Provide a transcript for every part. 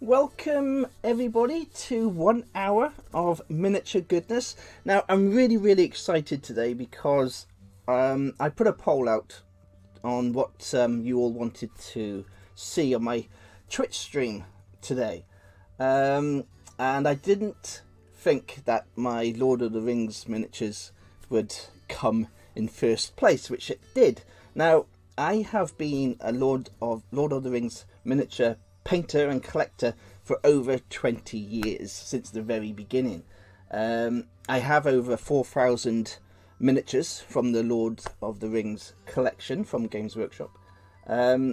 Welcome everybody to 1 hour of miniature goodness. Now I'm really excited today because I put a poll out on what you all wanted to see on my Twitch stream today, and I didn't think that my Lord of the Rings miniatures would come in first place, which it did. Now I have been a Lord of the Rings miniature painter and collector for over 20 years, since the very beginning. I have over 4,000 miniatures from the Lord of the Rings collection from Games Workshop.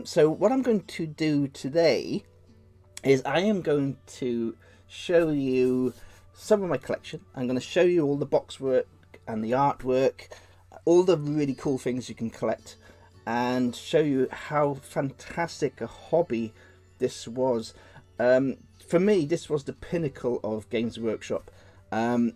So what I'm going to do today is I am going to show you some of my collection. I'm going to show you all the box work and the artwork, all the really cool things you can collect, and show you how fantastic a hobby this was. For me, this was the pinnacle of Games Workshop, and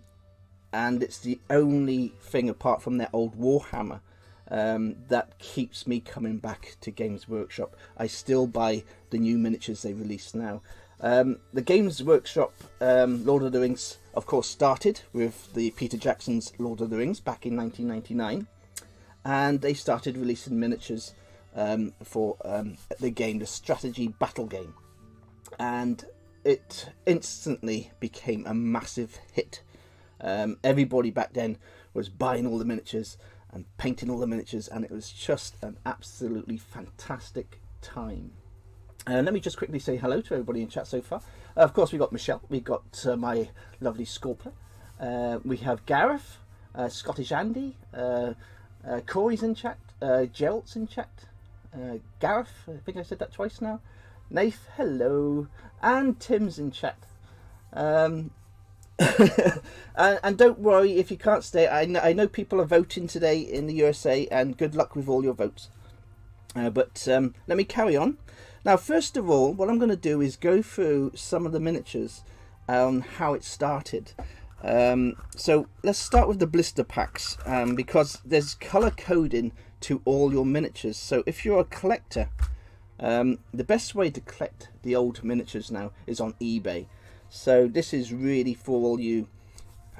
it's the only thing apart from their old Warhammer that keeps me coming back to Games Workshop. I still buy the new miniatures they release now. The Games Workshop Lord of the Rings, of course, started with the Peter Jackson's Lord of the Rings back in 1999, and they started releasing miniatures for the game, the strategy battle game, and it instantly became a massive hit. Everybody back then was buying all the miniatures and painting all the miniatures, and it was just an absolutely fantastic time. Let me just quickly say hello to everybody in chat so far. Of course, we got Michelle, we got my lovely Scorpler, we have Gareth, Scottish Andy, Corey's in chat, Jelt's in chat, Gareth, I think I said that twice now, Nath, hello, and Tim's in chat. And don't worry if you can't stay. I know people are voting today in the USA, and good luck with all your votes. But let me carry on. Now, first of all, what I'm going to do is go through some of the miniatures on how it started. So let's start with the blister packs, because there's color coding to all your miniatures. So if you're a collector, the best way to collect the old miniatures now is on eBay. So this is really for all you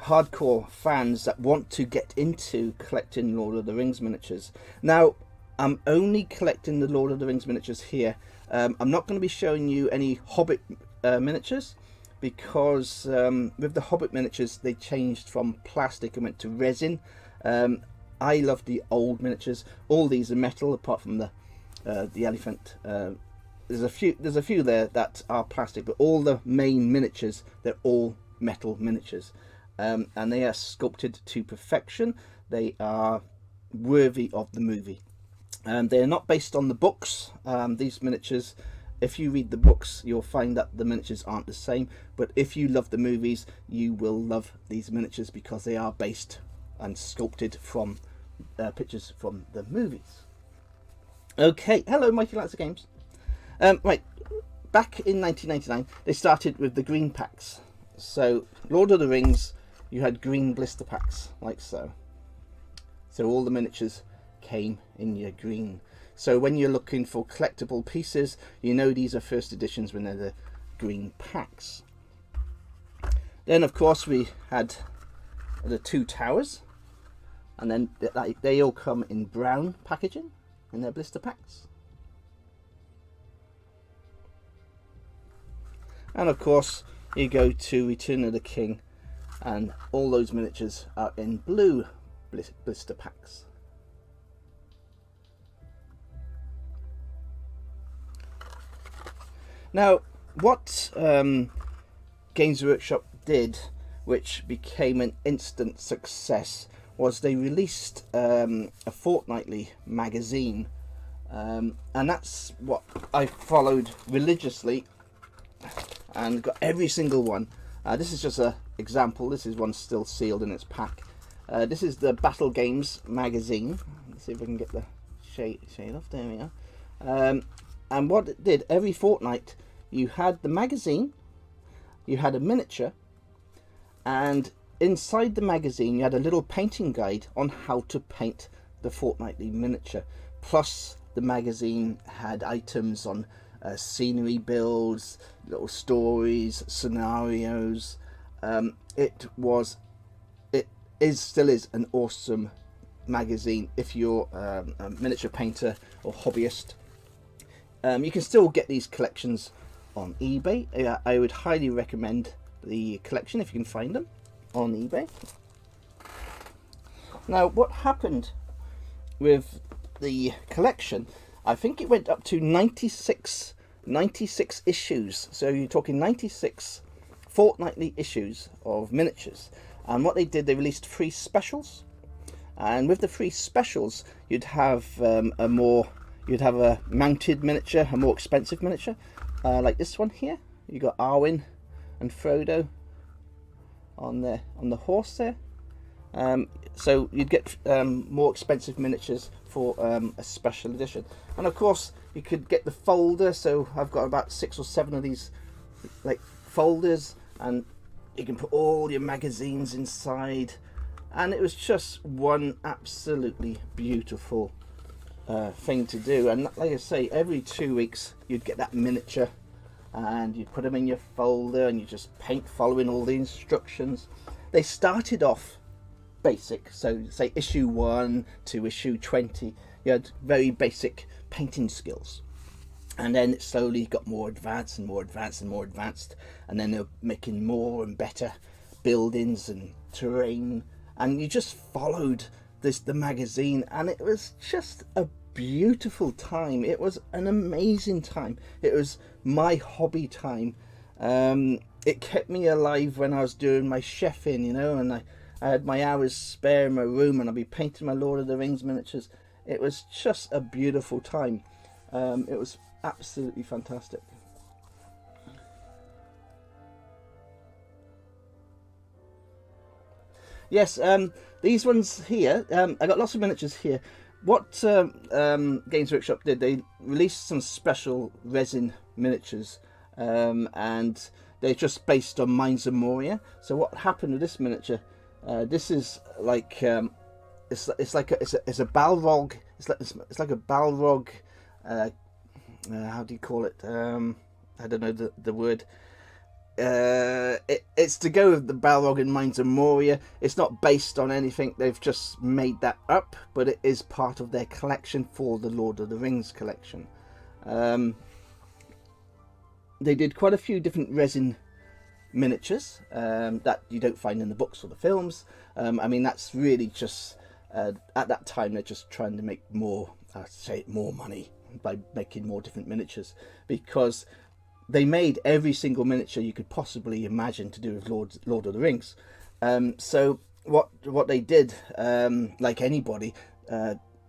hardcore fans that want to get into collecting Lord of the Rings miniatures. Now, I'm only collecting the Lord of the Rings miniatures here. I'm not going to be showing you any Hobbit miniatures, because with the Hobbit miniatures they changed from plastic and went to resin. I love the old miniatures. All these are metal apart from the elephant. There's a few there that are plastic, but all the main miniatures, they're all metal miniatures, and they are sculpted to perfection. They are worthy of the movie. They are not based on the books. These miniatures, if you read the books, you'll find that the miniatures aren't the same, but if you love the movies, you will love these miniatures because they are based and sculpted from pictures from the movies. Okay, hello Mighty Lancer Games. Right, back in 1999 they started with the green packs. So Lord of the Rings, you had green blister packs like so. So all the miniatures came in your green. So when you're looking for collectible pieces, you know these are first editions when they're the green packs. Then of course we had the two towers, and then they all come in brown packaging in their blister packs. And of course you go to Return of the King, and all those miniatures are in blue blister packs. Now, what Games Workshop did, which became an instant success, was they released a fortnightly magazine, and that's what I followed religiously and got every single one. This is just an example. This is one still sealed in its pack. This is the Battle Games magazine. Let's see if I can get the shade off. There we are. And what it did, every fortnight you had the magazine, you had a miniature, and inside the magazine you had a little painting guide on how to paint the fortnightly miniature. Plus the magazine had items on scenery builds, little stories, scenarios. It still is an awesome magazine if you're a miniature painter or hobbyist. You can still get these collections on eBay. I would highly recommend the collection if you can find them on eBay. Now, what happened with the collection, I think it went up to 96 issues. So you're talking 96 fortnightly issues of miniatures. And what they did, they released 3 specials. And with the 3 specials, you'd have a mounted miniature, a more expensive miniature, like this one here. You got Arwen and Frodo on the horse there. So you'd get more expensive miniatures for a special edition. And of course, you could get the folder. So I've got about 6 or 7 of these like folders, and you can put all your magazines inside. And it was just one absolutely beautiful thing to do. And like I say, every 2 weeks you'd get that miniature, and you put them in your folder, and you just paint following all the instructions. They started off basic, so say issue 1 to issue 20, you had very basic painting skills, and then it slowly got more advanced and more advanced and more advanced, and then they're making more and better buildings and terrain, and you just followed the magazine, and it was just a beautiful time. It was an amazing time. It was my hobby time. It kept me alive when I was doing my chefing, you know, and I had my hours spare in my room, and I'd be painting my Lord of the Rings miniatures. It was just a beautiful time. It was absolutely fantastic. Yes, these ones here, I got lots of miniatures here. What Games Workshop did, they released some special resin miniatures, and they're just based on Mines of Moria. So what happened with this miniature? This is like it's a Balrog. It's like a Balrog. How do you call it? I don't know the word. It's to go with the Balrog in Mines of Moria. It's not based on anything. They've just made that up, but it is part of their collection for the Lord of the Rings collection. They did quite a few different resin miniatures that you don't find in the books or the films. I mean, that's really just at that time they're just trying to make more money by making more different miniatures, because they made every single miniature you could possibly imagine to do with Lord of the Rings. So what they did, like anybody,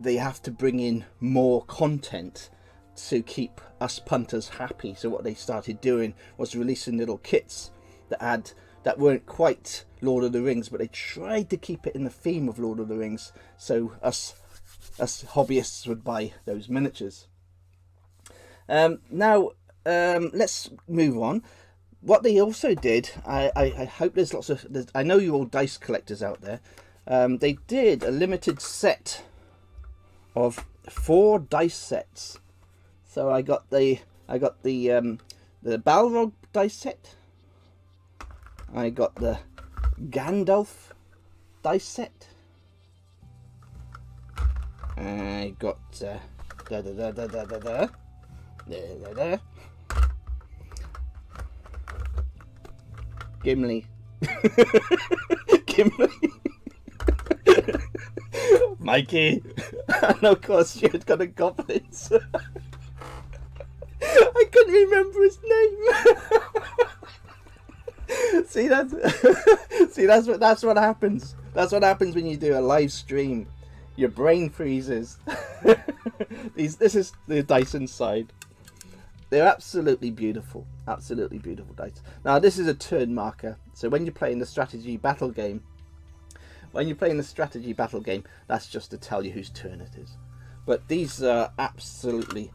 they have to bring in more content to keep us punters happy. So what they started doing was releasing little kits that weren't quite Lord of the Rings, but they tried to keep it in the theme of Lord of the Rings, so us hobbyists would buy those miniatures. Now let's move on. What they also did, I hope there's lots of, I know you're all dice collectors out there. They did a limited set of 4 dice sets. So I got the Balrog dice set. I got the Gandalf dice set. I got Gimli. Gimli. Mikey. And of course you had got a goblins. I couldn't remember his name. That's what happens. That's what happens when you do a live stream. Your brain freezes. This is the dice inside. They're absolutely beautiful. Absolutely beautiful dice. Now this is a turn marker. So when you're playing the strategy battle game, that's just to tell you whose turn it is. But these are absolutely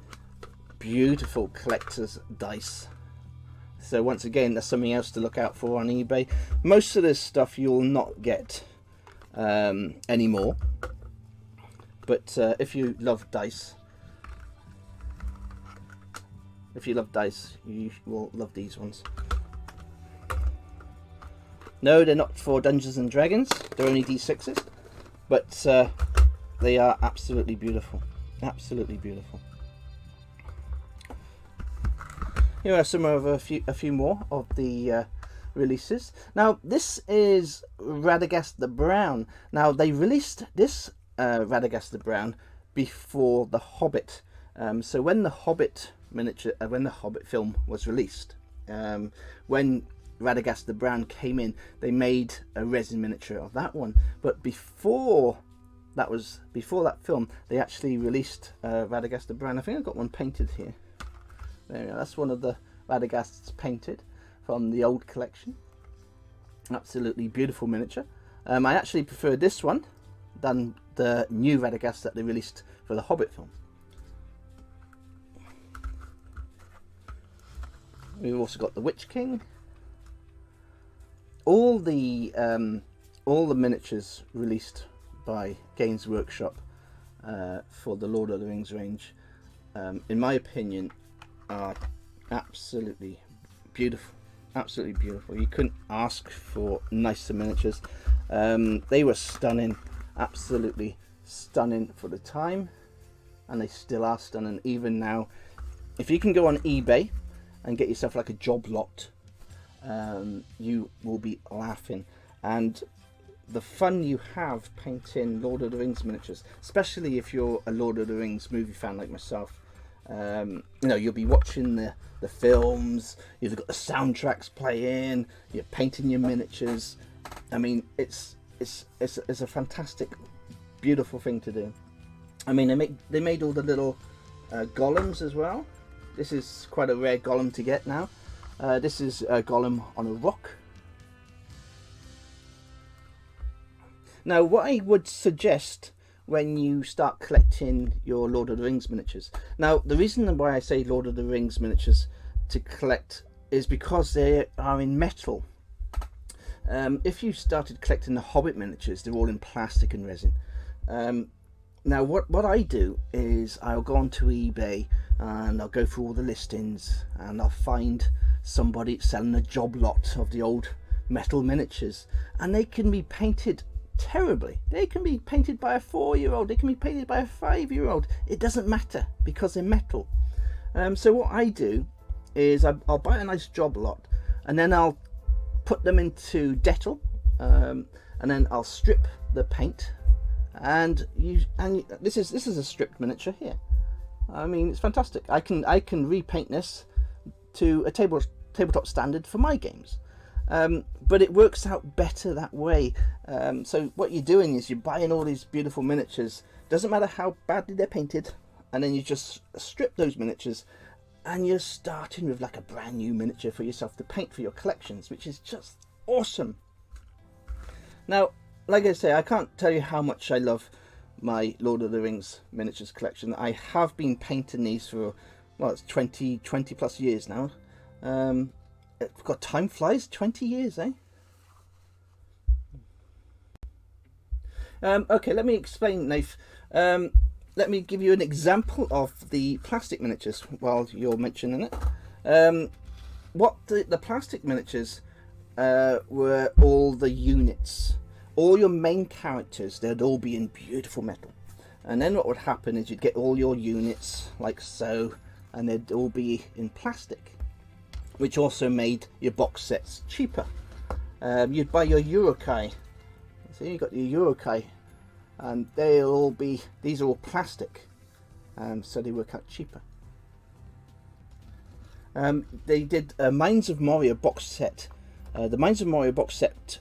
beautiful collector's dice. So once again, there's something else to look out for on eBay. Most of this stuff you'll not get anymore. But if you love dice, If you love dice, you will love these ones. No, they're not for Dungeons and Dragons. They're only D6s, but they are absolutely beautiful. Absolutely beautiful. Here are some of a few more of the releases. Now, this is Radagast the Brown. Now, they released this Radagast the Brown before The Hobbit. So when the Hobbit when the Hobbit film was released, when Radagast the Brown came in, they made a resin miniature of that one. But before that film, they actually released Radagast the Brown. I think I've got one painted here. There we go. That's one of the Radagasts painted from the old collection. Absolutely beautiful miniature. I actually prefer this one than the new Radagast that they released for the Hobbit film. We've also got the Witch King. All the miniatures released by Games Workshop for the Lord of the Rings range, in my opinion, are absolutely beautiful. Absolutely beautiful. You couldn't ask for nicer miniatures. They were stunning, absolutely stunning for the time, and they still are stunning even now. If you can go on eBay and get yourself like a job lot, you will be laughing. And the fun you have painting Lord of the Rings miniatures, especially if you're a Lord of the Rings movie fan like myself, you'll be watching the films, you've got the soundtracks playing, you're painting your miniatures. I mean, it's a fantastic, beautiful thing to do. I mean, they made all the little golems as well. This is quite a rare golem to get now. This is a golem on a rock. Now, what I would suggest when you start collecting your Lord of the Rings miniatures. Now, the reason why I say Lord of the Rings miniatures to collect is because they are in metal. If you started collecting the Hobbit miniatures, they're all in plastic and resin. Now, what I do is I'll go onto eBay and I'll go through all the listings and I'll find somebody selling a job lot of the old metal miniatures, and they can be painted terribly. They can be painted by a 4-year-old, they can be painted by a 5-year-old. It doesn't matter because they're metal. So what I do is I'll buy a nice job lot, and then I'll put them into Dettol, and then I'll strip the paint, and this is a stripped miniature here. I mean, it's fantastic. I can repaint this to a tabletop standard for my games. But it works out better that way. So what you're doing is you're buying all these beautiful miniatures, doesn't matter how badly they're painted, and then you just strip those miniatures and you're starting with like a brand new miniature for yourself to paint for your collections, which is just awesome. Now, like I say, I can't tell you how much I love my Lord of the Rings miniatures collection. I have been painting these for, well, it's 20 plus years now. God, time flies. 20 years, eh? Okay, let me explain, Nath. Let me give you an example of the plastic miniatures while you're mentioning it. What the plastic miniatures were all the units. All your main characters, they'd all be in beautiful metal. And then what would happen is you'd get all your units like so, and they'd all be in plastic, which also made your box sets cheaper. You'd buy your Urukai. So you got your Urukai, and these are all plastic, so they work out cheaper. They did a Mines of Moria box set. The Mines of Moria box set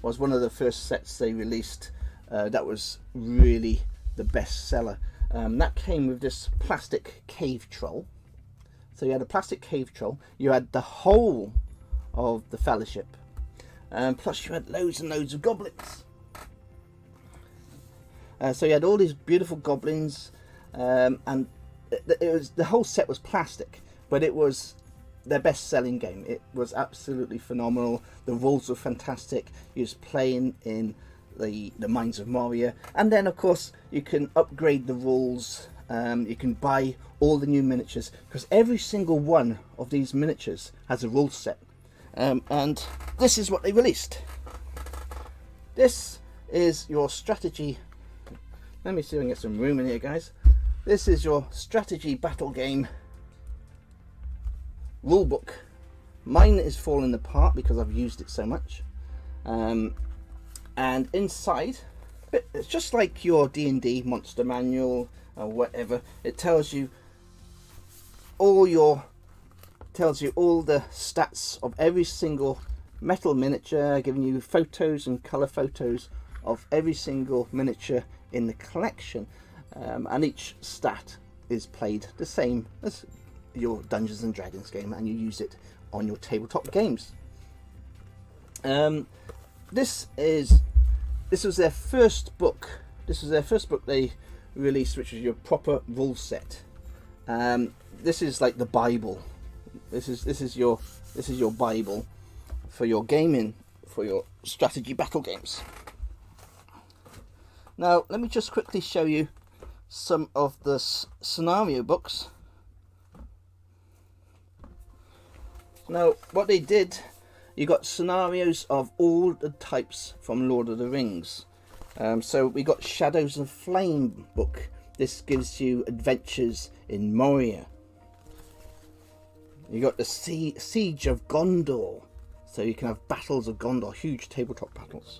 was one of the first sets they released. That was really the best seller. That came with this plastic cave troll. So you had a plastic cave troll, you had the whole of the Fellowship, plus you had loads and loads of goblins. So you had all these beautiful goblins, and the whole set was plastic, but it was their best-selling game. It was absolutely phenomenal. The rules were fantastic. You was playing in the Mines of Moria, and then of course you can upgrade the rules You can buy all the new miniatures, because every single one of these miniatures has a rule set. And this is what they released. This is your strategy. Let me see if I can get some room in here, guys. This is your strategy battle game rulebook. Mine is falling apart because I've used it so much. And inside, it's just like your D&D monster manual or whatever. It tells you all the stats of every single metal miniature, giving you photos and color photos of every single miniature in the collection, and each stat is played the same as your Dungeons and Dragons game, and you use it on your tabletop games. This was their first book. This was their first book they released, which was your proper rule set. This is like the Bible. This is your Bible for your gaming, for your strategy battle games. Now let me just quickly show you some of the scenario books. Now what they did, you got scenarios of all the types from Lord of the Rings. So we got Shadows of Flame book. This gives you adventures in Moria. You got the Siege of Gondor, so you can have battles of Gondor, huge tabletop battles.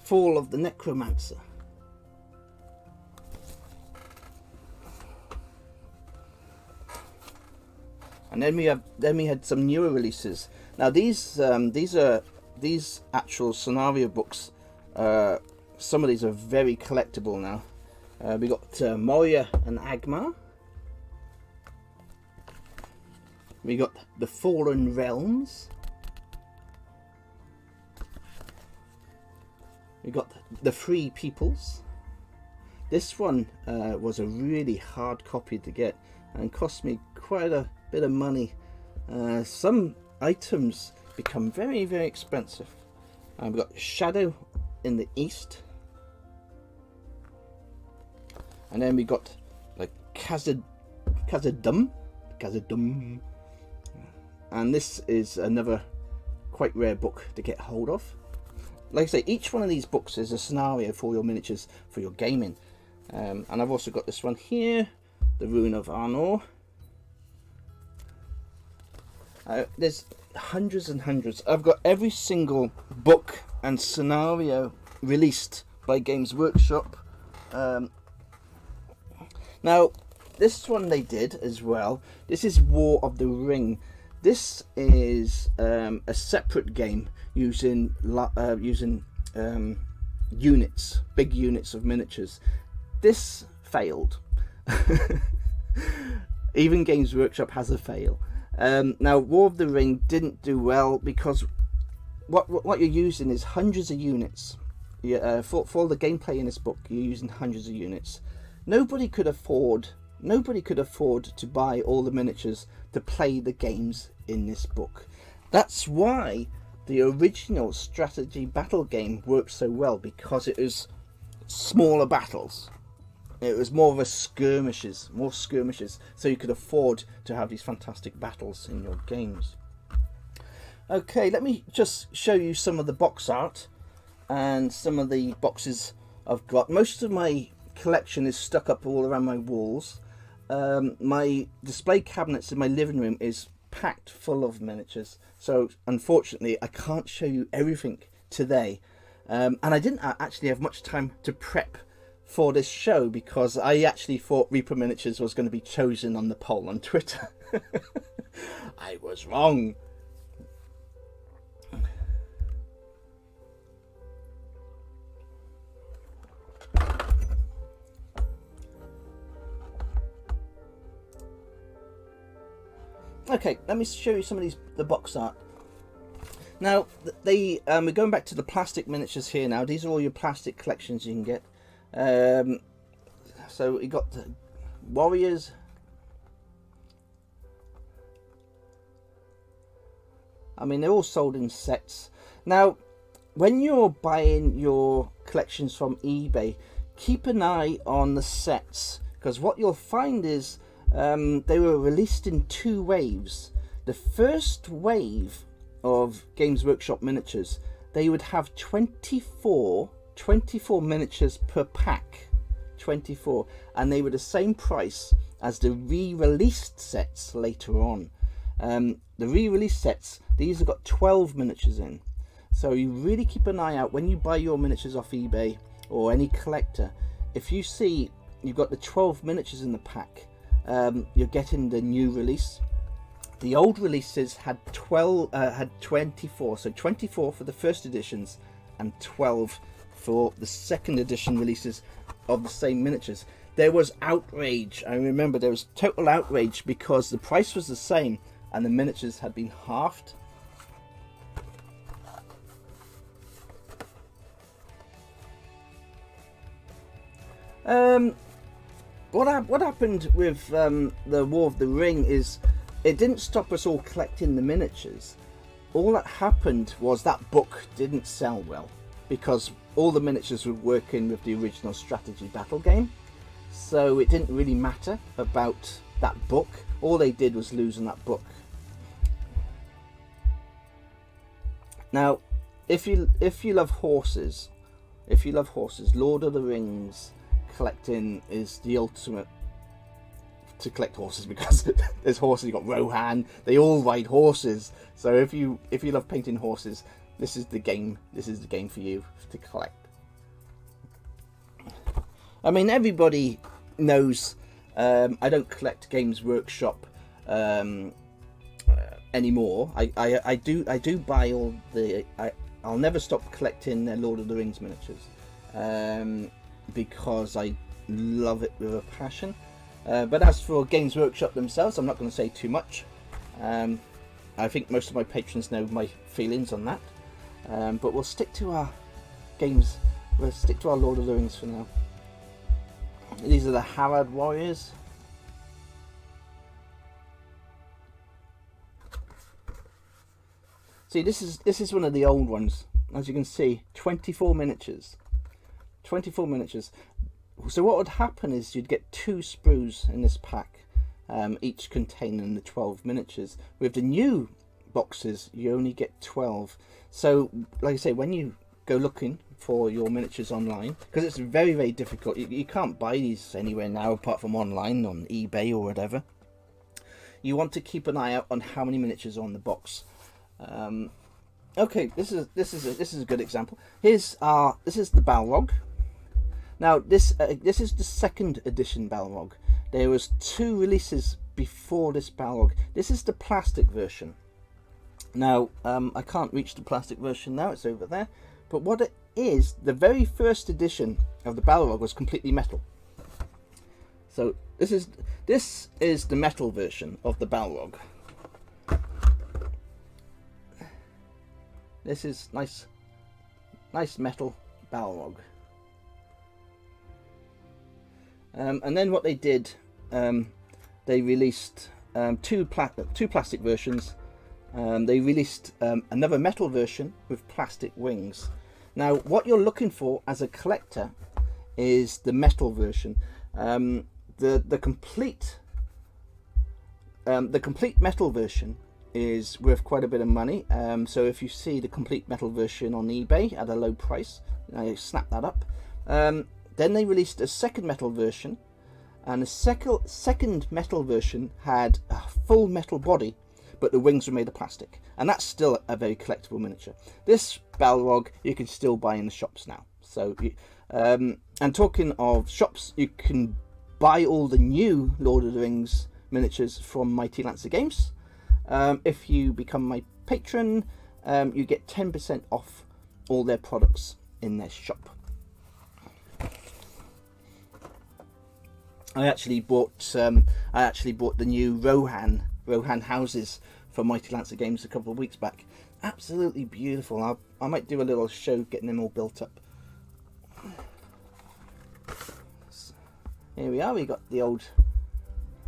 Fall of the Necromancer. And then we had some newer releases. Now these actual scenario books. Some of these are very collectible now. We got Moria and Agmar. We got the Fallen Realms. We got the Free Peoples. This one was a really hard copy to get and cost me quite a bit of money. Some items become very, very expensive. We've got Shadow in the East. And then we got like Khazad-dûm. And this is another quite rare book to get hold of. Like I say, each one of these books is a scenario for your miniatures, for your gaming. And I've also got this one here, The Rune of Arnor. There's hundreds and hundreds. I've got every single book and scenario released by Games Workshop. Now, this one they did as well. This is War of the Ring. This is a separate game using units, big units of miniatures. This failed. Even Games Workshop has a fail. Now, War of the Ring didn't do well because what you're using is hundreds of units. For the gameplay in this book, you're using hundreds of units. Nobody could afford to buy all the miniatures to play the games in this book. That's why the original strategy battle game worked so well, because it was smaller battles. It was more of a skirmishes, so you could afford to have these fantastic battles in your games. Okay, let me just show you some of the box art and some of the boxes I've got. Most of my collection is stuck up all around my walls. My display cabinets in my living room is packed full of miniatures, so unfortunately I can't show you everything today. And I didn't actually have much time to prep for this show, because I actually thought Reaper Miniatures was going to be chosen on the poll on Twitter. I was wrong. Okay, let me show you some of the box art. Now, we're going back to the plastic miniatures here now. These are all your plastic collections you can get. So we got warriors. I mean, they're all sold in sets. Now, when you're buying your collections from eBay, keep an eye on the sets, because what you'll find is they were released in 2 waves. The first wave of Games Workshop miniatures, they would have 24 miniatures per pack, 24, and they were the same price as the re-released sets later on. The re-released sets, these have got 12 miniatures in, so you really keep an eye out when you buy your miniatures off eBay or any collector. If you see you've got the 12 miniatures in the pack, you're getting the new release. The old releases had 24, so 24 for the first editions and 12 for the second edition releases of the same miniatures. There was outrage. I remember there was total outrage because the price was the same and the miniatures had been halved. What happened with the War of the Ring is it didn't stop us all collecting the miniatures. All that happened was that book didn't sell well because all the miniatures were working with the original strategy battle game, so it didn't really matter about that book. All they did was lose on that book. Now, if you love horses, Lord of the Rings collecting is the ultimate to collect horses, because there's horses. You've got Rohan, they all ride horses, so if you love painting horses, this is the game for you to collect. I mean, everybody knows I don't collect Games Workshop anymore. I do buy all the I'll never stop collecting their Lord of the Rings miniatures because I love it with a passion. But as for Games Workshop themselves, I'm not going to say too much. I think most of my patrons know my feelings on that. But we'll stick to our games. We'll stick to our Lord of the Rings for now. These are the Harad warriors. See, this is one of the old ones. As you can see, 24 miniatures. 24 miniatures. So what would happen is you'd get 2 sprues in this pack, each containing the 12 miniatures. With the new boxes, you only get 12. So, like I say, when you go looking for your miniatures online, because it's very, very difficult, you can't buy these anywhere now apart from online on eBay or whatever. You want to keep an eye out on how many miniatures are on the box. Okay, this is a good example. This is the Balrog. Now this is the second edition Balrog. There was 2 releases before this Balrog. This is the plastic version. Now I can't reach the plastic version now, it's over there. But what it is, the very first edition of the Balrog was completely metal. So this is the metal version of the Balrog. This is nice metal Balrog. And then what they did, they released 2 plastic versions. They released another metal version with plastic wings. Now, what you're looking for as a collector is the metal version. The complete metal version is worth quite a bit of money. So if you see the complete metal version on eBay at a low price, you snap that up. Then they released a second metal version, and the second metal version had a full metal body, but the wings were made of plastic, and that's still a very collectible miniature. This Balrog you can still buy in the shops now. So, and talking of shops, you can buy all the new Lord of the Rings miniatures from Mighty Lancer Games. If you become my patron, you get 10% off all their products in their shop. I actually bought the new Rohan houses from Mighty Lancer Games a couple of weeks back. Absolutely beautiful. I might do a little show getting them all built up. So, here we are. We got the old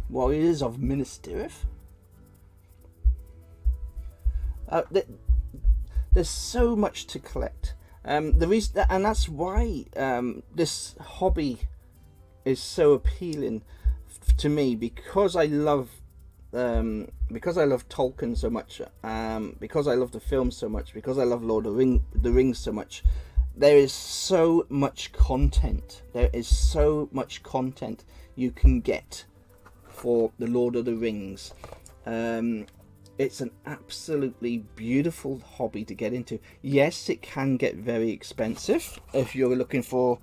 warriors of Minas Tirith. There's so much to collect. The reason, and that's why this hobby is so appealing to me, because I love Tolkien so much, because I love the film so much, because I love Lord of the Rings so much. There is so much content. There is so much content you can get for the Lord of the Rings. It's an absolutely beautiful hobby to get into. Yes, it can get very expensive if you're looking for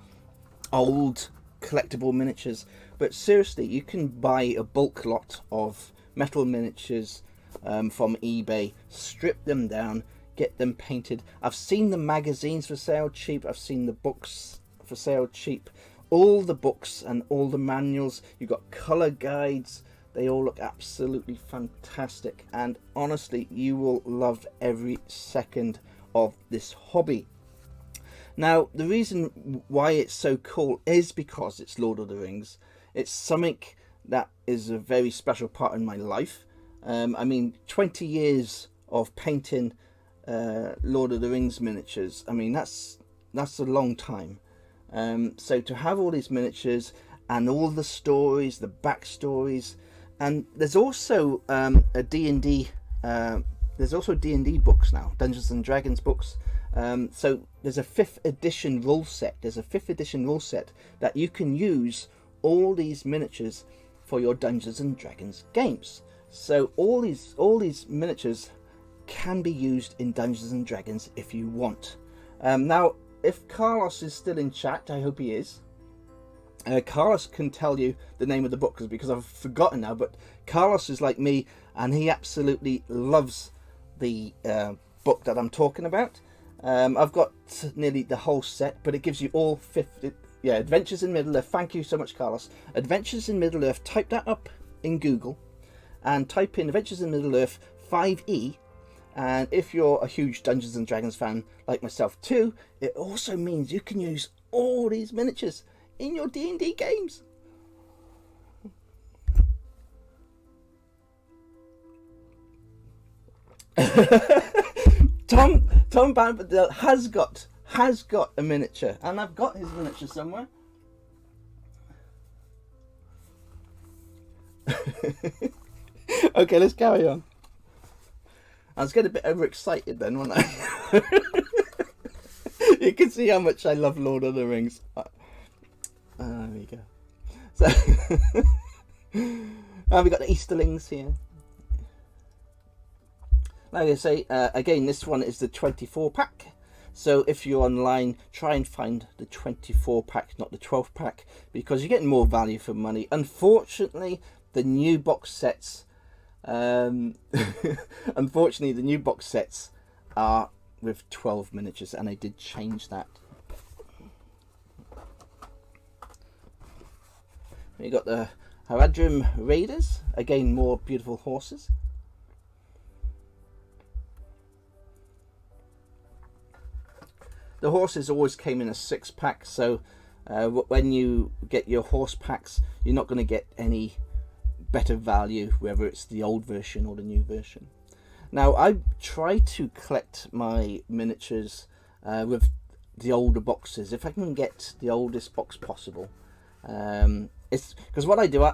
old collectible miniatures, but seriously, you can buy a bulk lot of metal miniatures from eBay, strip them down, get them painted. I've seen the magazines for sale cheap, I've seen the books for sale cheap. All the books and all the manuals, you've got colour guides, they all look absolutely fantastic, and honestly, you will love every second of this hobby. Now, the reason why it's so cool is because it's Lord of the Rings. It's something that is a very special part in my life. I mean, 20 years of painting Lord of the Rings miniatures, I mean, that's a long time. So to have all these miniatures and all the stories, the backstories, and there's also a D&D. There's also D&D books now, Dungeons and Dragons books. So there's a 5th edition rule set. There's a 5th edition rule set that you can use all these miniatures for your Dungeons and Dragons games. So all these miniatures can be used in Dungeons and Dragons if you want. Now, if Carlos is still in chat, I hope he is. Carlos can tell you the name of the book because I've forgotten now. But Carlos is like me, and he absolutely loves the book that I'm talking about. I've got nearly the whole set, but it gives you all 50. Yeah, Adventures in Middle Earth. Thank you so much, Carlos. Adventures in Middle Earth. Type that up in Google, and type in Adventures in Middle Earth 5e. And if you're a huge Dungeons and Dragons fan like myself too, it also means you can use all these miniatures in your D&D games. Tom Bambadell has got a miniature, and I've got his miniature somewhere. Okay, let's carry on. I was getting a bit overexcited then, wasn't I? You can see how much I love Lord of the Rings. There we go. So, we got the Easterlings here. Like I say, again, this one is the 24 pack. So if you're online, try and find the 24 pack, not the 12 pack, because you're getting more value for money. Unfortunately, the new box sets, unfortunately, the new box sets are with 12 miniatures, and I did change that. We got the Haradrim Raiders, again, more beautiful horses. The horses always came in a 6-pack, so when you get your horse packs, you're not going to get any better value, whether it's the old version or the new version. Now, I try to collect my miniatures with the older boxes, if I can get the oldest box possible. It's because what I do,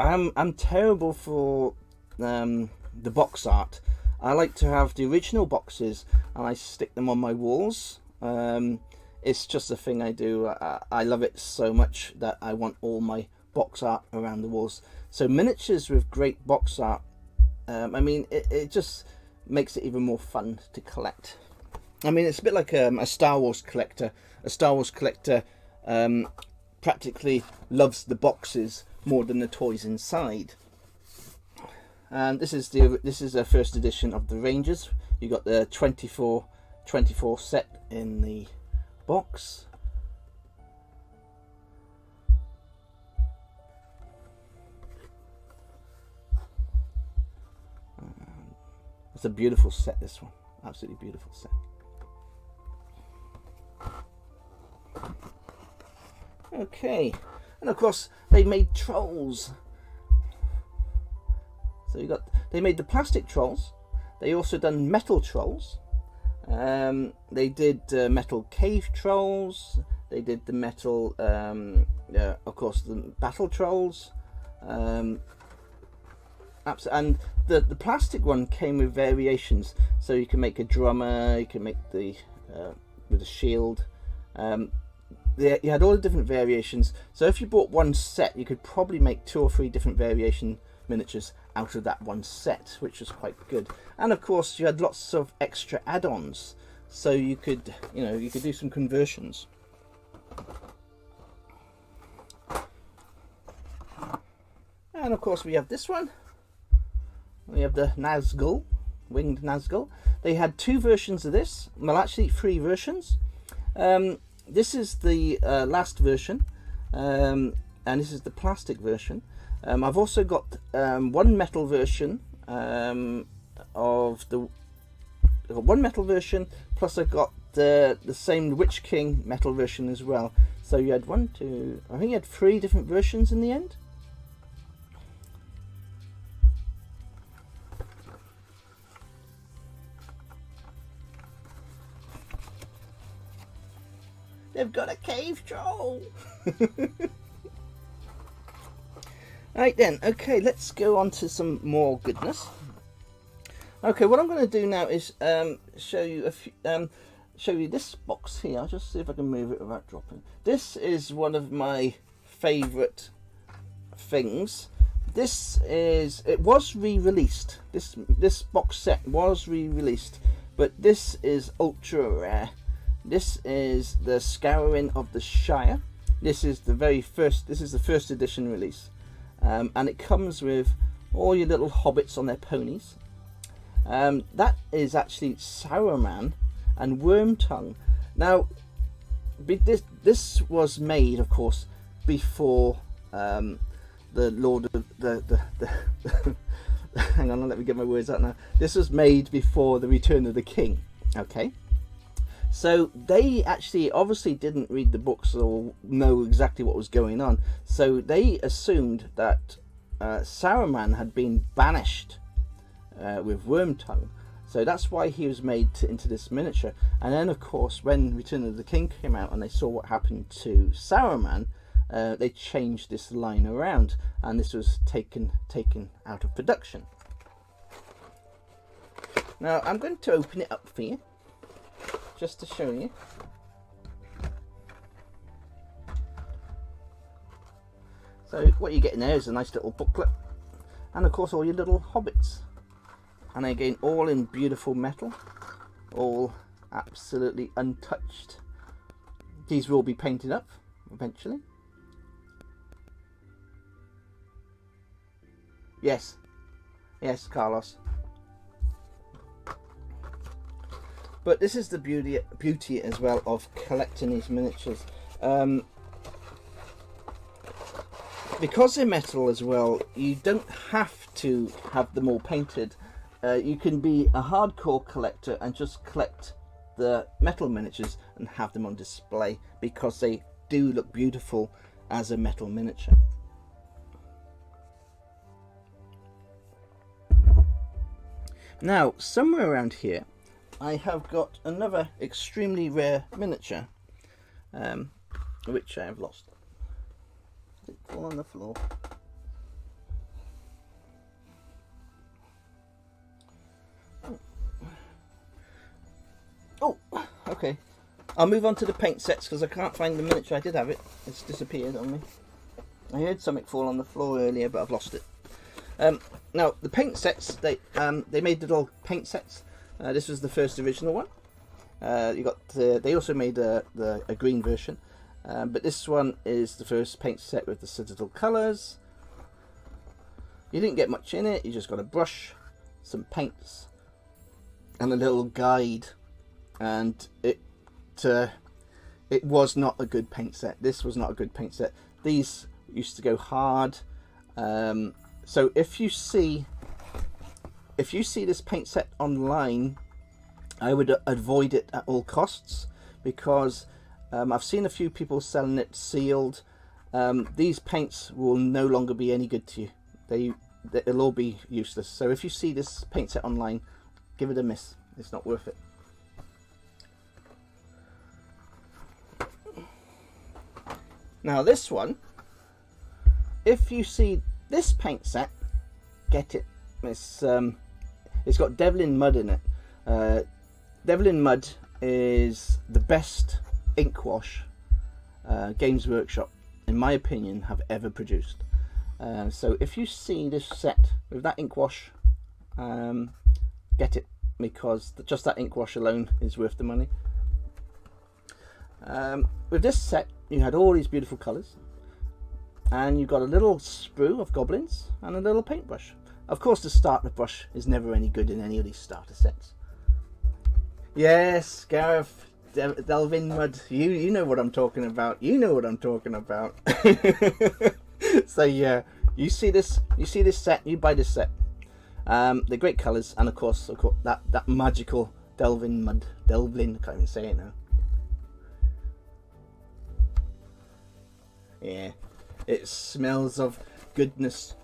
I'm terrible for the box art. I like to have the original boxes and I stick them on my walls. It's just a thing I do. I love it so much that I want all my box art around the walls. So miniatures with great box art, I mean, it just makes it even more fun to collect. I mean, it's a bit like a Star Wars collector. A Star Wars collector practically loves the boxes more than the toys inside. And this is a first edition of the Rangers. You got the 24 set in the box. It's a beautiful set, this one. Absolutely beautiful set. Okay, and of course they made trolls. So they made the plastic trolls. They also done metal trolls. They did metal cave trolls. They did the metal, of course, the battle trolls. And the plastic one came with variations, so you can make a drummer, you can make the with a shield. You had all the different variations, so if you bought one set you could probably make 2 or 3 different variation miniatures out of that one set, which was quite good. And of course you had lots of extra add-ons, so you could do some conversions. And of course we have this one. We have the nazgul, winged nazgul. They had 2 versions of this, well actually 3 versions. This is the last version, and this is the plastic version. I've also got one metal version one metal version, plus I got the same Witch King metal version as well. So you had I think you had 3 different versions in the end. They've got a cave troll. Right then, okay, let's go on to some more goodness. Okay, what I'm going to do now is show you this box here. I'll just see if I can move it without dropping. This is one of my favourite things. It was re-released. This box set was re-released, but this is ultra rare. This is the Scouring of the Shire. This is the first edition release, and it comes with all your little hobbits on their ponies. That is actually Saruman and Wormtongue. Now, this was made, of course, before the Lord of the hang on, let me get my words out now. This was made before the Return of the King. Okay. So they actually obviously didn't read the books or know exactly what was going on. So they assumed that Saruman had been banished with Wormtongue. So that's why he was made into this miniature. And then of course when Return of the King came out and they saw what happened to Saruman, they changed this line around and this was taken out of production. Now I'm going to open it up for you, just to show you. So what you get in there is a nice little booklet, and of course all your little hobbits, and again all in beautiful metal, all absolutely untouched. These will be painted up eventually. Yes, Carlos. But this is the beauty as well of collecting these miniatures. Because they're metal as well, you don't have to have them all painted. You can be a hardcore collector and just collect the metal miniatures and have them on display, because they do look beautiful as a metal miniature. Now, somewhere around here I have got another extremely rare miniature, which I have lost. Did it fall on the floor? Oh, okay. I'll move on to the paint sets because I can't find the miniature. I did have it. It's disappeared on me. I heard something fall on the floor earlier, but I've lost it. Now, the paint sets, they made little paint sets. This was the first original one. You got they also made a green version, but this one is the first paint set with the Citadel colours. You didn't get much in it. You just got a brush, some paints, and a little guide. And it was not a good paint set. This was not a good paint set. These used to go hard. So if you see this paint set online, I would avoid it at all costs, because I've seen a few people selling it sealed. These paints will no longer be any good to you. They'll all be useless. So if you see this paint set online, give it a miss. It's not worth it. Now this one, if you see this paint set, get it. It's got Devil in Mud in it. Devil in Mud is the best ink wash Games Workshop, in my opinion, have ever produced. So if you see this set with that ink wash, get it, because just that ink wash alone is worth the money. With this set, you had all these beautiful colours, and you've got a little sprue of goblins and a little paintbrush. Of course, the starter brush is never any good in any of these starter sets. Yes, Gareth, Delve in Mud, you know what I'm talking about. You know what I'm talking about. So yeah, you see this set, you buy this set. They're great colours, and of course that magical Delve in Mud, Delve in, I can't even say it now. Yeah, it smells of goodness.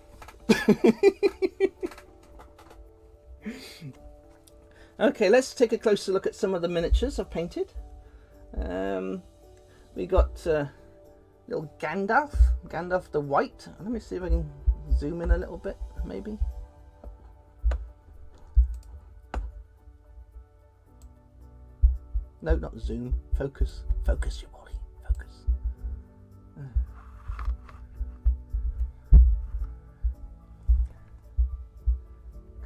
Okay, let's take a closer look at some of the miniatures I've painted. We got little Gandalf the White. Let me see if I can zoom in a little bit, maybe. No, not zoom. Focus, you Wally. Focus.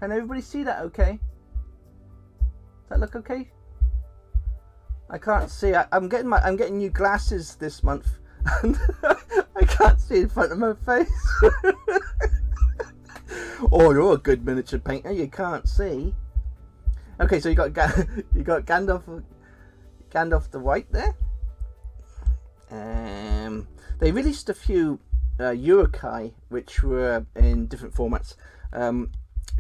Can everybody see that okay? Does that look okay? I can't see. I'm getting new glasses this month, and I can't see in front of my face. Oh, you're a good miniature painter. You can't see. Okay, so you got Gandalf the White there. They released a few Urukai which were in different formats.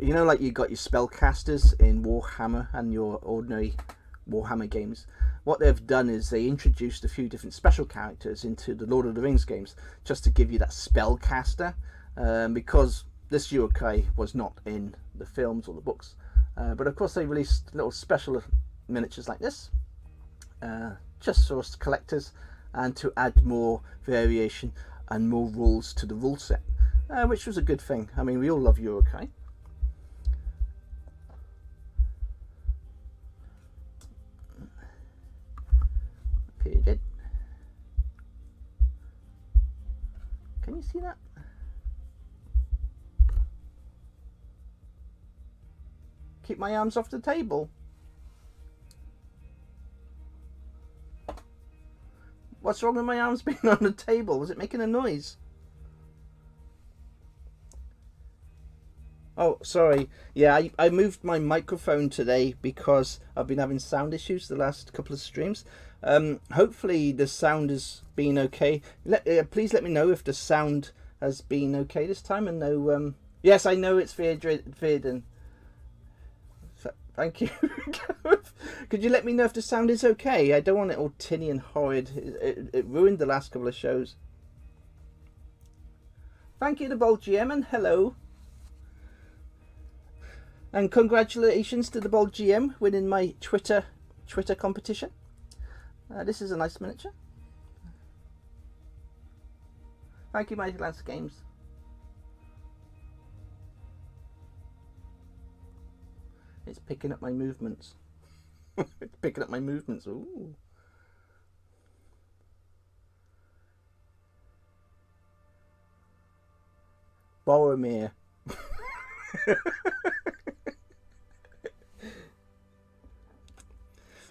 You know, like you got your spellcasters in Warhammer and your ordinary Warhammer games. What they've done is they introduced a few different special characters into the Lord of the Rings games, just to give you that spellcaster, because this Urukai was not in the films or the books. But of course they released little special miniatures like this, just for us collectors, and to add more variation and more rules to the rule set, which was a good thing. I mean, we all love Urukai. Period. Can you see that? Keep my arms off the table. What's wrong with my arms being on the table? Was it making a noise? Oh, sorry. Yeah, I moved my microphone today because I've been having sound issues the last couple of streams. Hopefully the sound has been okay. Please let me know if the sound has been okay this time. And no, yes, I know it's Fearden. Thank you. Could you let me know if the sound is okay? I don't want it all tinny and horrid. It ruined the last couple of shows. Thank you to Bold GM, and hello. And congratulations to the Bold GM winning my Twitter competition. This is a nice miniature. Thank you, Mighty Lance Games. It's picking up my movements. It's picking up my movements. Ooh. Boromir.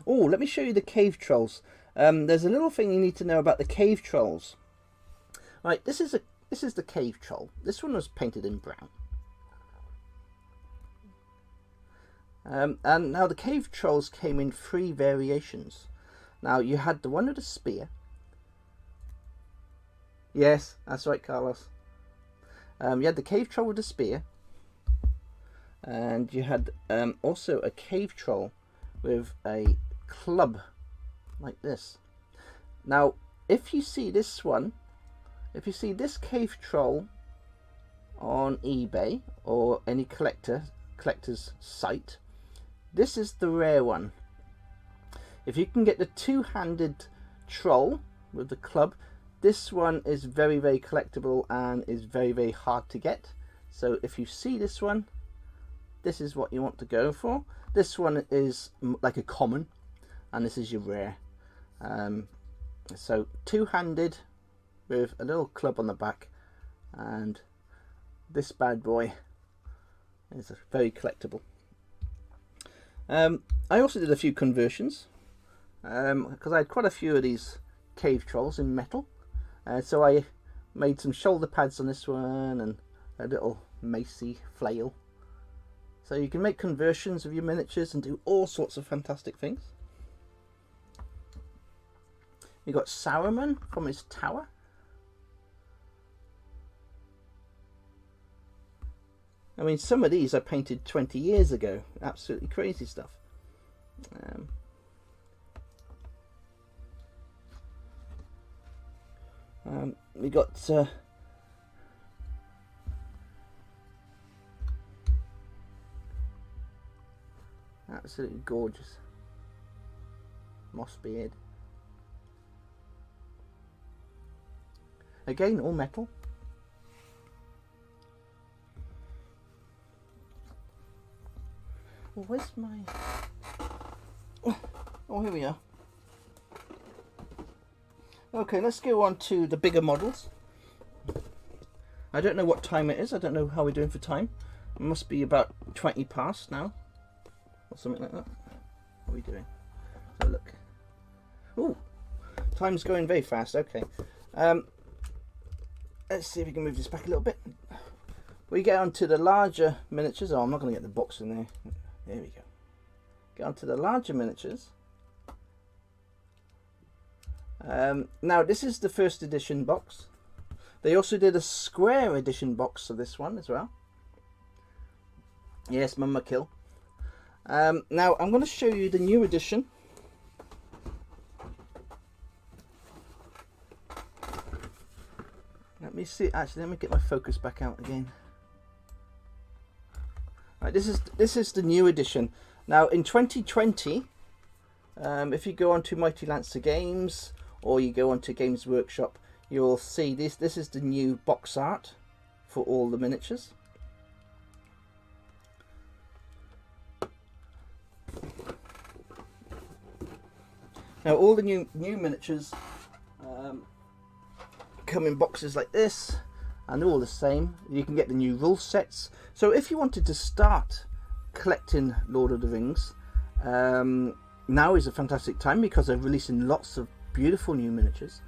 Oh, let me show you the cave trolls. There's a little thing you need to know about the cave trolls. Right, this is the cave troll. This one was painted in brown. And now the cave trolls came in 3 variations. Now you had the one with the spear. Yes, that's right, Carlos. You had the cave troll with the spear, and you had also a cave troll with a club like this. Now, if you see this one, if you see this cave troll on eBay or any collector's site, this is the rare one. If you can get the 2-handed troll with the club, This one is very, very collectible and is very, very hard to get. So if you see this one, this is what you want to go for. This one is like a common, and this is your rare. So two-handed with a little club on the back, and this bad boy is very collectible. I also did a few conversions because I had quite a few of these cave trolls in metal. So I made some shoulder pads on this one and a little macy flail. So you can make conversions of your miniatures and do all sorts of fantastic things. You got Saruman from his tower. I mean, some of these I painted 20 years ago. Absolutely crazy stuff. We got absolutely gorgeous Mossbeard. Again, all metal. Well, where's my... Oh, here we are. Okay, let's go on to the bigger models. I don't know what time it is. I don't know how we're doing for time. It must be about 20 past now, or something like that. What are we doing? So look. Ooh, time's going very fast. Okay. Let's see if we can move this back a little bit. We get on to the larger miniatures. Oh, I'm not going to get the box in there. There we go. Get on to the larger miniatures. Now this is the first edition box. They also did a square edition box of this one as well. Yes, Mama Kill. Now I'm going to show you the new edition. Let me see. Actually, let me get my focus back out again. Right, this is the new edition. Now in 2020, if you go on to Mighty Lancer Games or you go on to Games Workshop, you'll see this. This is the new box art for all the miniatures. Now all the new miniatures come in boxes like this, and they're all the same. You can get the new rule sets. So if you wanted to start collecting Lord of the Rings, now is a fantastic time because they're releasing lots of beautiful new miniatures.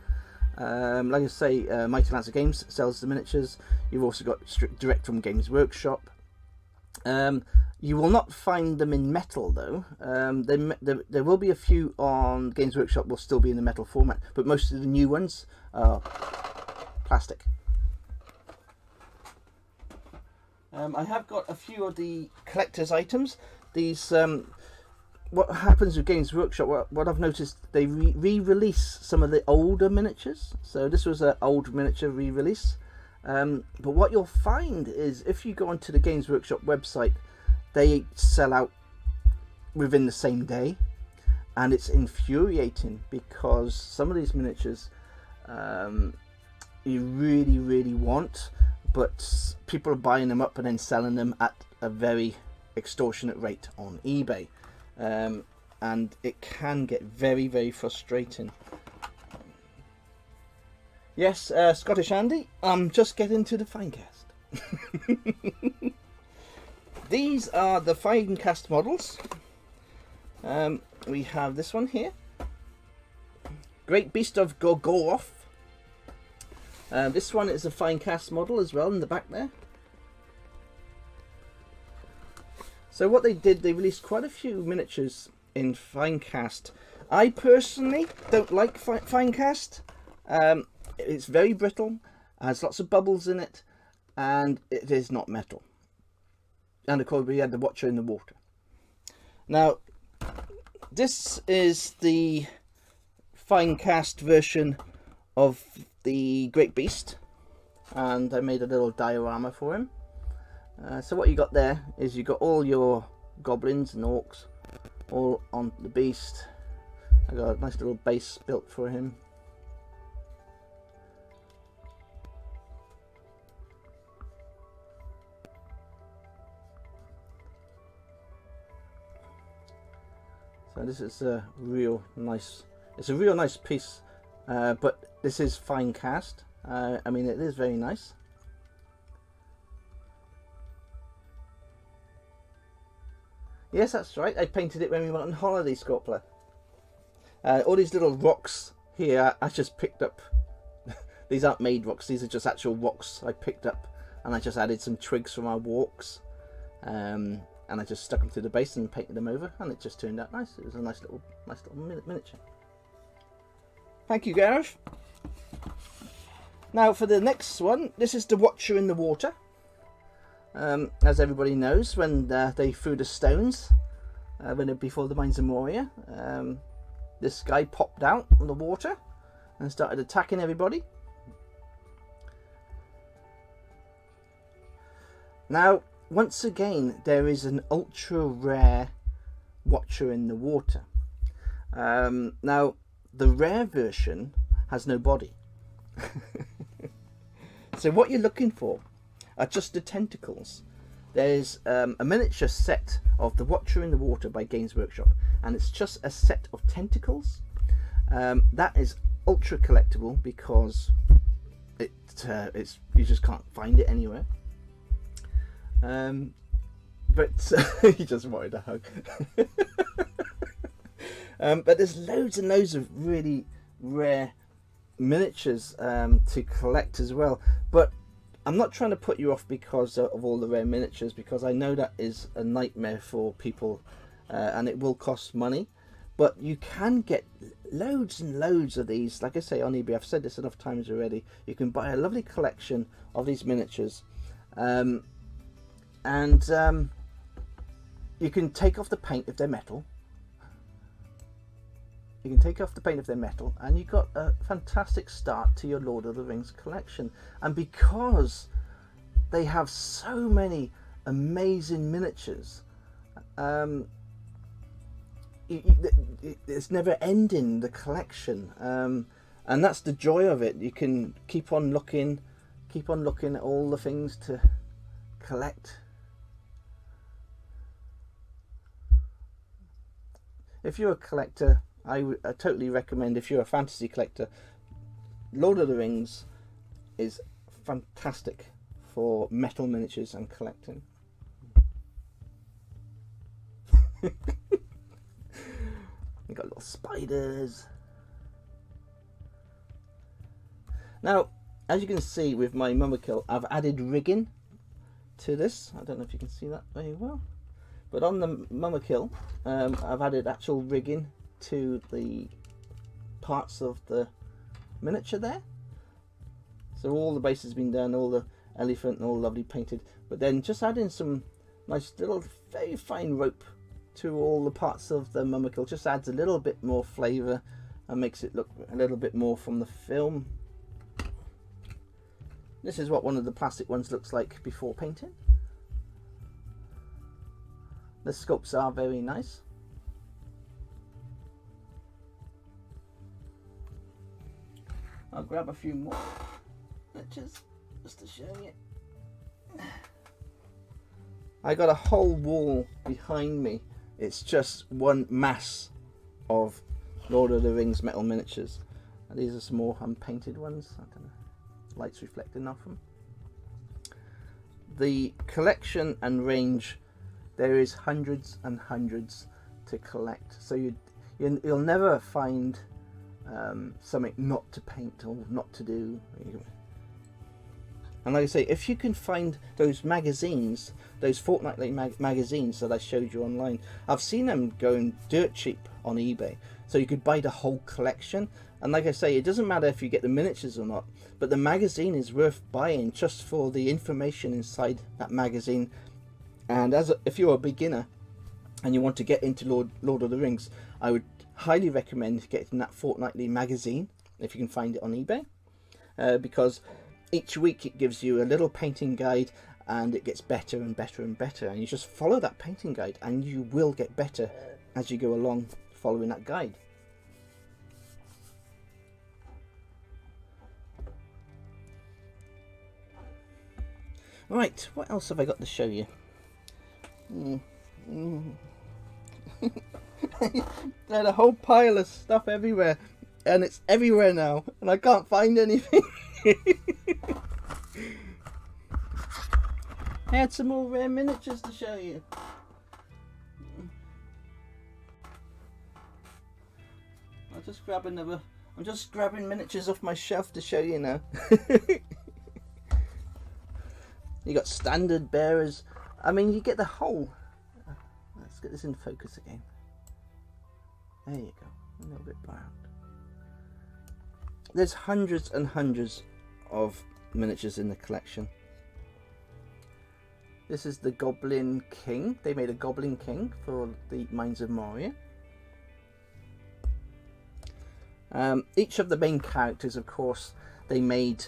Like I say, Mighty Lancer Games sells the miniatures. You've also got direct from Games Workshop. You will not find them in metal though. There will be a few on Games Workshop will still be in the metal format, but most of the new ones are plastic. I have got a few of the collector's items. These, what happens with Games Workshop, what I've noticed, they re-release some of the older miniatures. So this was an old miniature re-release. But what you'll find is if you go onto the Games Workshop website, they sell out within the same day, and it's infuriating because some of these miniatures you really want, but people are buying them up and then selling them at a very extortionate rate on eBay, and it can get very frustrating. Yes, Scottish Andy, I'm just getting to the Finecast. These are the Finecast models. We have this one here, Great Beast of Gorgoroth. This one is a Finecast model as well in the back there. So what they did, they released quite a few miniatures in Finecast. I personally don't like Finecast. It's very brittle, has lots of bubbles in it, and it is not metal. And of course we had the Watcher in the water. Now this is the Finecast version of the Great Beast, and I made a little diorama for him. So what you got there is you got all your goblins and orcs all on the beast. I got a nice little base built for him. So this is a real nice, it's a real nice piece, but this is fine cast. I mean, it is very nice. Yes, that's right, I painted it when we went on holiday, Scorpler. All these little rocks here I just picked up. These aren't made rocks, these are just actual rocks I picked up, and I just added some twigs from our walks, and I just stuck them to the base and painted them over, and it just turned out nice. It was a nice little miniature. Thank you, Gareth. Now for the next one, this is the Watcher in the Water. As everybody knows, when they threw the stones before the Mines of Moria, this guy popped out of the water and started attacking everybody. Now, once again, there is an ultra rare Watcher in the Water. Now, the rare version has no body. So what you're looking for are just the tentacles. There's a miniature set of the Watcher in the Water by Games Workshop, and it's just a set of tentacles. That is ultra collectible because you just can't find it anywhere. But he just wanted a hug. But there's loads and loads of really rare miniatures to collect as well. But I'm not trying to put you off because of all the rare miniatures, because I know that is a nightmare for people, and it will cost money. But you can get loads and loads of these, like I say, on eBay. I've said this enough times already. You can buy a lovely collection of these miniatures, and you can take off the paint if they're metal. You can take off the paint if they're metal, and you've got a fantastic start to your Lord of the Rings collection. And because they have so many amazing miniatures, it's never ending, the collection, and that's the joy of it. You can keep on looking at all the things to collect. If you're a collector, I totally recommend, if you're a fantasy collector, Lord of the Rings is fantastic for metal miniatures and collecting. We've got little spiders. Now, as you can see with my Mummerkill, I've added rigging to this. I don't know if you can see that very well. But on the Mummerkill, I've added actual rigging to the parts of the miniature there. So all the base has been done, all the elephant and all lovely painted. But then just adding some nice little very fine rope to all the parts of the Mummerkill just adds a little bit more flavour and makes it look a little bit more from the film. This is what one of the plastic ones looks like before painting. The sculpts are very nice. I'll grab a few more pictures just to show you. I got a whole wall behind me. It's just one mass of Lord of the Rings metal miniatures. And these are some more unpainted ones. I don't know, light's reflecting off them. The collection and range, there is hundreds and hundreds to collect. So you'll never find something not to paint or not to do. And like I say, if you can find those magazines, those fortnightly magazines that I showed you online, I've seen them going dirt cheap on eBay. So you could buy the whole collection. And like I say, it doesn't matter if you get the miniatures or not, but the magazine is worth buying just for the information inside that magazine. And if you're a beginner and you want to get into Lord of the Rings, I would highly recommend getting that fortnightly magazine if you can find it on eBay, because each week it gives you a little painting guide, and it gets better and better and better, and you just follow that painting guide and you will get better as you go along following that guide. Right, what else have I got to show you? I had a whole pile of stuff everywhere, and it's everywhere now, and I can't find anything. I had some more rare miniatures to show you. I'll just grab another. I'm just grabbing miniatures off my shelf to show you now. You got standard bearers. I mean, you get the whole. Let's get this in focus again. There you go. A little bit brown. There's hundreds and hundreds of miniatures in the collection. This is the Goblin King. They made a Goblin King for the Mines of Moria. Each of the main characters, of course, they made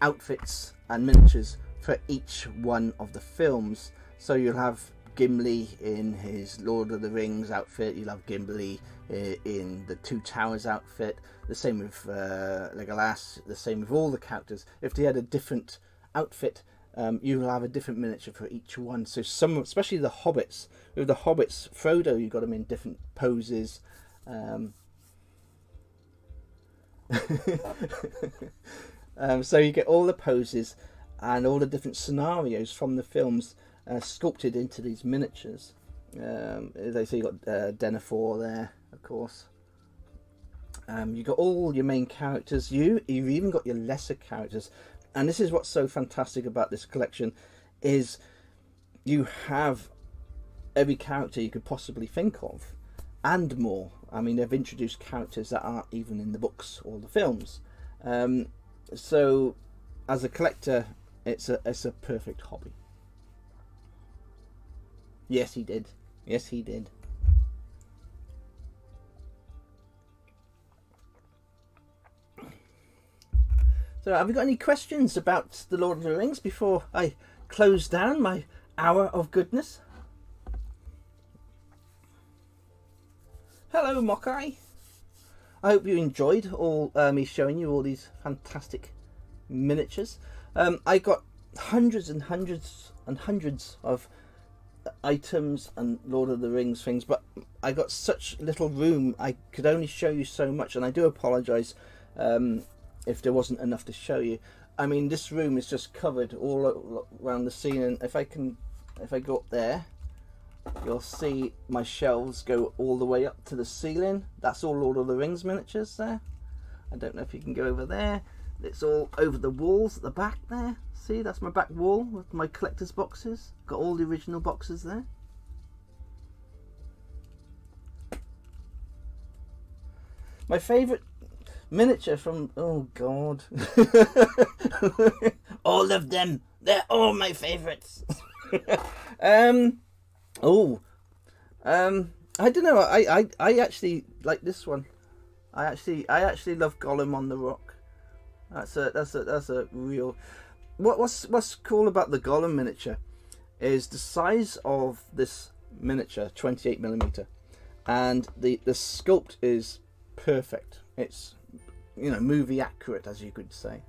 outfits and miniatures for each one of the films. So you'll have Gimli in his Lord of the Rings outfit, you'll have Gimli in the Two Towers outfit, the same with Legolas, the same with all the characters. If they had a different outfit, you'll have a different miniature for each one. So some, especially the Hobbits, with the Hobbits, Frodo, you got them in different poses. So you get all the poses and all the different scenarios from the films sculpted into these miniatures. They say you got Denethor there, of course. You got all your main characters. You've even got your lesser characters, and this is what's so fantastic about this collection, is you have every character you could possibly think of, and more. I mean, they've introduced characters that aren't even in the books or the films. So, as a collector, it's a perfect hobby. Yes, he did. Yes, he did. So, have you got any questions about the Lord of the Rings before I close down my hour of goodness? Hello, Mokai. I hope you enjoyed all me showing you all these fantastic miniatures. I got hundreds and hundreds and hundreds of items and Lord of the Rings things, but I got such little room, I could only show you so much, and I do apologise if there wasn't enough to show you. I mean, this room is just covered all around the scene, and if I go up there, you'll see my shelves go all the way up to the ceiling. That's all Lord of the Rings miniatures there. I don't know if you can go over there. It's all over the walls at the back there. See, that's my back wall with my collector's boxes. Got all the original boxes there. My favourite miniature from... oh God. All of them. They're all my favourites. I don't know. I actually like this one. I actually love Gollum on the rock. That's a real. What's cool about the Gollum miniature is the size of this miniature, 28mm, and the sculpt is perfect. It's, you know, movie accurate, as you could say.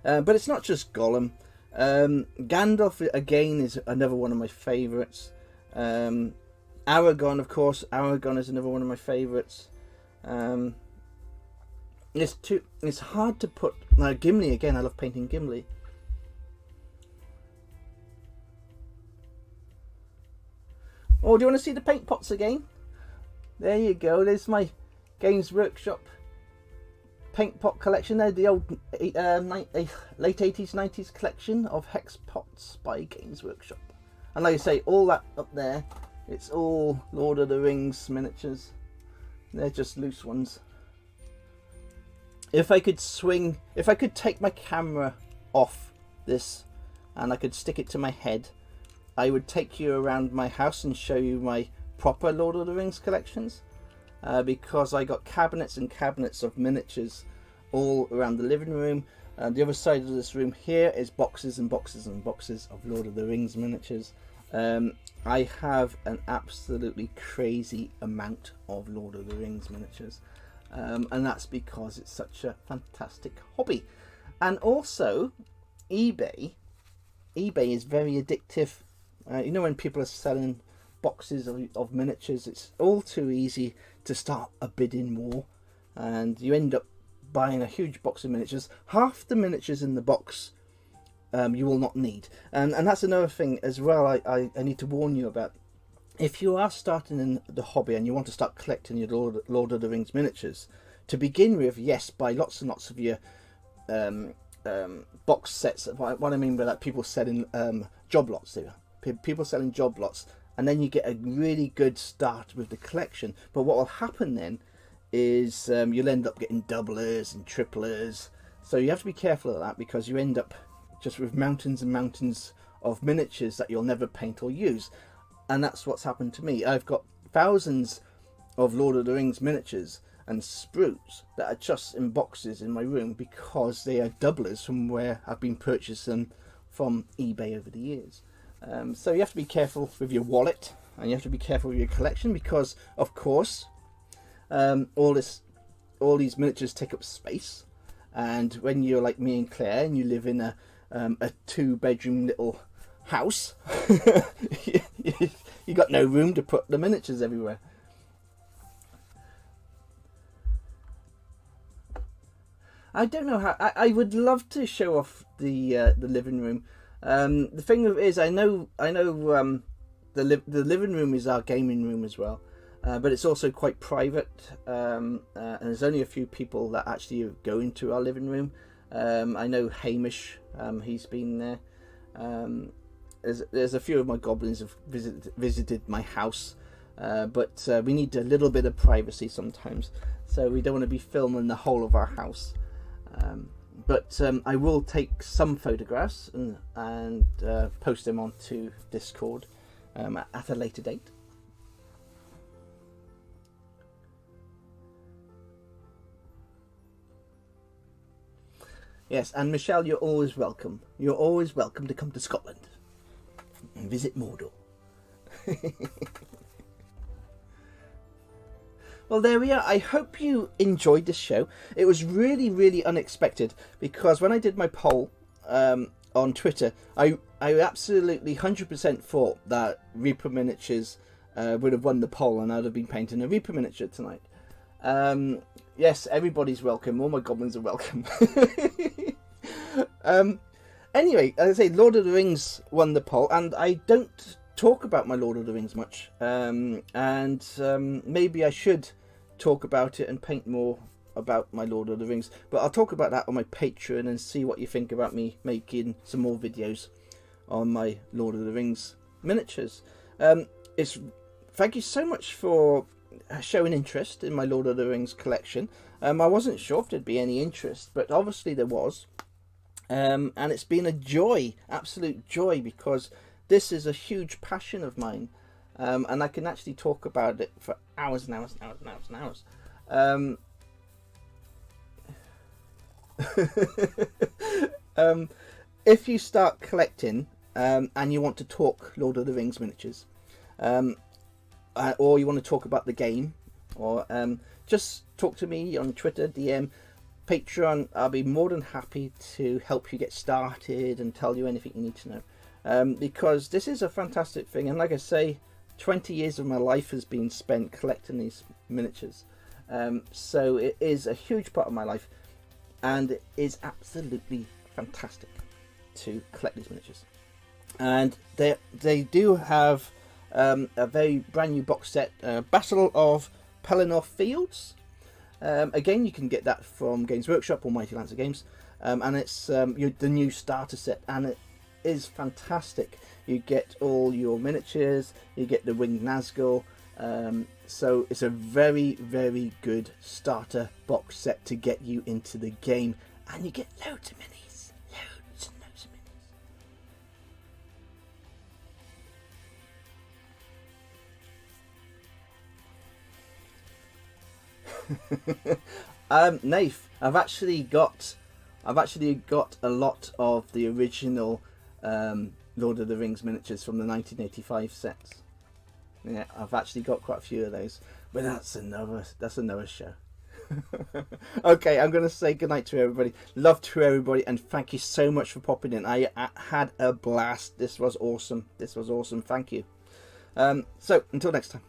But it's not just Gollum. Gandalf again is another one of my favourites. Aragorn, of course. Aragorn is another one of my favourites. It's hard to put. Now, Gimli again. I love painting Gimli. Oh, do you want to see the paint pots again? There you go. There's my Games Workshop paint pot collection. There, the old late 80s, 90s collection of hex pots by Games Workshop. And like I say, all that up there, it's all Lord of the Rings miniatures. They're just loose ones. If I could take my camera off this and I could stick it to my head, I would take you around my house and show you my proper Lord of the Rings collections. Because I got cabinets and cabinets of miniatures all around the living room. And the other side of this room here is boxes and boxes and boxes of Lord of the Rings miniatures. I have an absolutely crazy amount of Lord of the Rings miniatures. And that's because it's such a fantastic hobby. And also, eBay is very addictive. You know, when people are selling boxes of miniatures, it's all too easy to start a bidding war, and you end up buying a huge box of miniatures. Half the miniatures in the box you will not need, and that's another thing as well. I need to warn you about. If you are starting in the hobby and you want to start collecting your Lord of the Rings miniatures, to begin with, yes, buy lots and lots of your box sets. What I mean by that, people selling job lots there. People selling job lots, and then you get a really good start with the collection. But what will happen then is you'll end up getting doublers and triplers. So you have to be careful of that, because you end up just with mountains and mountains of miniatures that you'll never paint or use. And that's what's happened to me. I've got thousands of Lord of the Rings miniatures and sprues that are just in boxes in my room, because they are doublers from where I've been purchasing from eBay over the years. So you have to be careful with your wallet, and you have to be careful with your collection, because of course all these miniatures take up space. And when you're like me and Claire, and you live in a 2-bedroom little house, you got no room to put the miniatures everywhere. I don't know how. I would love to show off the living room. The thing is, I know the living room is our gaming room as well, but it's also quite private, and there's only a few people that actually go into our living room. I know Hamish, he's been there. There's a few of my goblins have visited my house, but we need a little bit of privacy sometimes, so we don't want to be filming the whole of our house. But I will take some photographs and post them onto Discord at a later date. Yes, and Michelle, you're always welcome. You're always welcome to come to Scotland and visit Mordor. Well, there we are. I hope you enjoyed this show. It was really, really unexpected, because when I did my poll on Twitter, I absolutely 100% thought that Reaper Miniatures would have won the poll, and I'd have been painting a Reaper miniature tonight. Yes, everybody's welcome. All my goblins are welcome. Anyway, as I say, Lord of the Rings won the poll, and I don't talk about my Lord of the Rings much. Maybe I should talk about it and paint more about my Lord of the Rings. But I'll talk about that on my Patreon and see what you think about me making some more videos on my Lord of the Rings miniatures. Thank you so much for showing interest in my Lord of the Rings collection. I wasn't sure if there'd be any interest, but obviously there was. And it's been a joy, absolute joy, because this is a huge passion of mine. And I can actually talk about it for hours and hours and hours and hours and hours. If you start collecting and you want to talk Lord of the Rings miniatures, or you want to talk about the game, or just talk to me on Twitter, DM, Patreon, I'll be more than happy to help you get started and tell you anything you need to know. Because this is a fantastic thing, and like I say, 20 years of my life has been spent collecting these miniatures. So it is a huge part of my life, and it is absolutely fantastic to collect these miniatures. And they do have a very brand new box set, Battle of Pelennor Fields. Again, you can get that from Games Workshop or Mighty Lancer Games, and it's the new starter set, and it is fantastic. You get all your miniatures, you get the winged nazgul, so it's a very, very good starter box set to get you into the game, and you get loads of minis, loads and loads of minis. Nath, I've actually got a lot of the original Lord of the Rings miniatures from the 1985 sets. Yeah, I've actually got quite a few of those, but that's another show. Okay, I'm going to say goodnight to everybody. Love to everybody, and thank you so much for popping in. I had a blast. This was awesome. Thank you. So until next time.